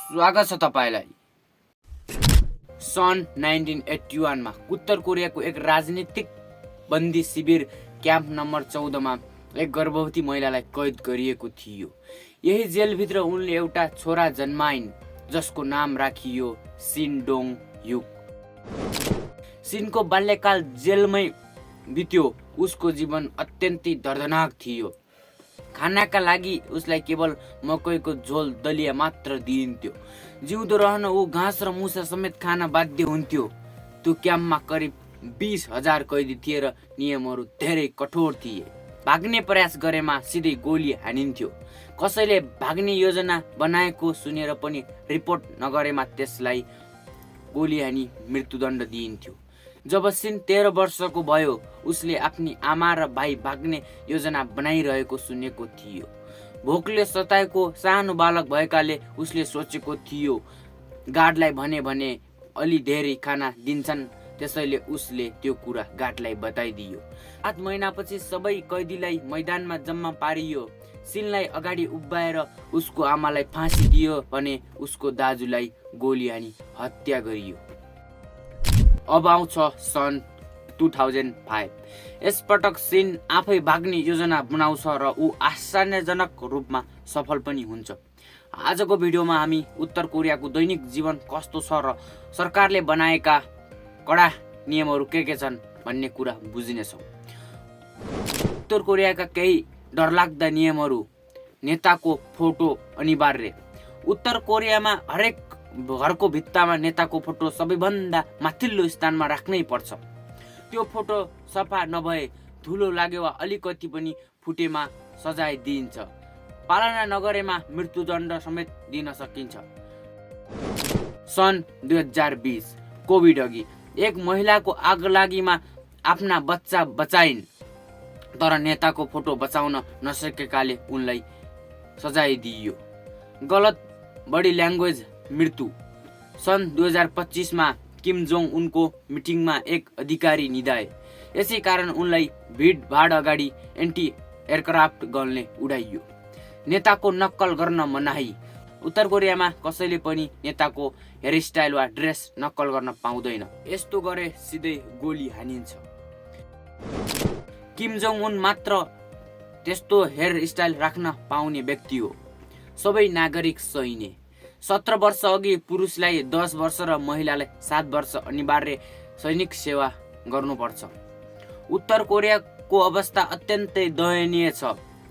स्वागत छ तपाईलाई। सन् 1981 मा उत्तर कोरियाको एक राजनीतिक बन्दी शिविर क्याम्प नम्बर 14 मा एक गर्भवती महिलालाई कैद गरिएको थियो। यही जेलभित्र उनले एउटा छोरा जन्माइन् जसको नाम राखियो सिन डोङ युक। सिनको बाल्यकाल जेलमै बित्यो। उसको जीवन अत्यन्तै दर्दनाक थियो। खानाका लागि उसलाई केवल मकैको झोल दलिया मात्र दिइन्थ्यो। जिउँदो रहन ऊ घाँस र मुसा समेत खान बाध्य हुन्थ्यो। त्यो क्याम्पमा करिब 20,000 कैदी थिए र नियमहरू धेरै कठोर थिए। भाग्ने प्रयास गरेमा सिधै गोली हानिन्थ्यो। कसैले भाग्ने योजना बनाएको सुनेर पनि रिपोर्ट नगरेमा त्यसलाई गोली हानी मृत्युदण्ड दिइन्थ्यो। जब सिन 13 वर्षको भयो उसले आफ्नी आमा र भाइ भाग्ने योजना बनाइरहेको सुनेको थियो। भोकले सताएको सानो बालक भएकाले उसले सोचेको थियो गार्डलाई भने अलि धेरै खाना दिन्छन्, त्यसैले उसले त्यो कुरा गार्डलाई बताइदियो। 8 महिनापछि सबै कैदीलाई मैदानमा जम्मा पारियो। सिनलाई अगाडि उभ्याएर उसको आमालाई फाँसी दियो भने उसको दाजुलाई गोली हानी हत्या गरियो। अब आउँछ सन् 2005। यसपटक सिन आफै भाग्ने योजना बनाउँछ र ऊ आश्चर्यजनक रूपमा सफल पनि हुन्छ। आजको भिडियोमा हामी उत्तर कोरियाको दैनिक जीवन कस्तो छ र सरकारले बनाएका कडा नियमहरू के छन् भन्ने कुरा बुझ्नेछौँ। उत्तर कोरियाका केही डरलाग्दा नियमहरू। नेताको फोटो अनिवार्य। उत्तर कोरियामा हरेक घरको भित्तामा नेताको फोटो सबैभन्दा माथिल्लो स्थानमा राख्नै पर्छ। त्यो फोटो सफा नभए धुलो लाग्यो वा अलिकति पनि फुटेमा सजाय दिइन्छ। पालना नगरेमा मृत्युदण्ड समेत दिन सकिन्छ। सन् 2020 कोभिड अघि एक महिलाको आगलागीमा आफ्ना बच्चा बचाइन्, तर नेताको फोटो बचाउन नसकेकाले उनलाई सजाय दिइयो। गलत बडी ल्याङ्ग्वेज मृत्यु। सन् 2025 मा किम जोङ उनको मिटिङमा एक अधिकारी निधाए। यसै कारण उनलाई भिडभाड अगाडि एन्टी एयरक्राफ्ट गनले उडाइयो। नेताको नक्कल गर्न मनाही। उत्तर कोरियामा कसैले पनि नेताको हेयरस्टाइल वा ड्रेस नक्कल गर्न पाउँदैन। यस्तो गरे सिधै गोली हानिन्छ। किम जोङ उन मात्र त्यस्तो हेयरस्टाइल राख्न पाउने व्यक्ति हो। सबै नागरिक सैन्य। 17 वर्ष अघि पुरुषलाई 10 वर्ष र महिलालाई 7 वर्ष अनिवार्य सैनिक सेवा गर्नुपर्छ। उत्तर कोरियाको अवस्था अत्यन्तै दयनीय छ।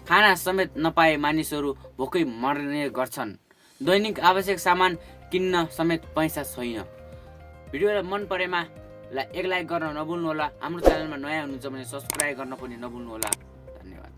खाना समेत नपाए मानिसहरू भोकै मर्ने गर्छन्। दैनिक आवश्यक सामान किन्न समेत पैसा छैन। भिडियोलाई मन परेमा एक लाइक गर्न नभुल्नुहोला। हाम्रो च्यानलमा नयाँ हुनुहुन्छ भने सब्स्क्राइब गर्न पनि नभुल्नुहोला। धन्यवाद।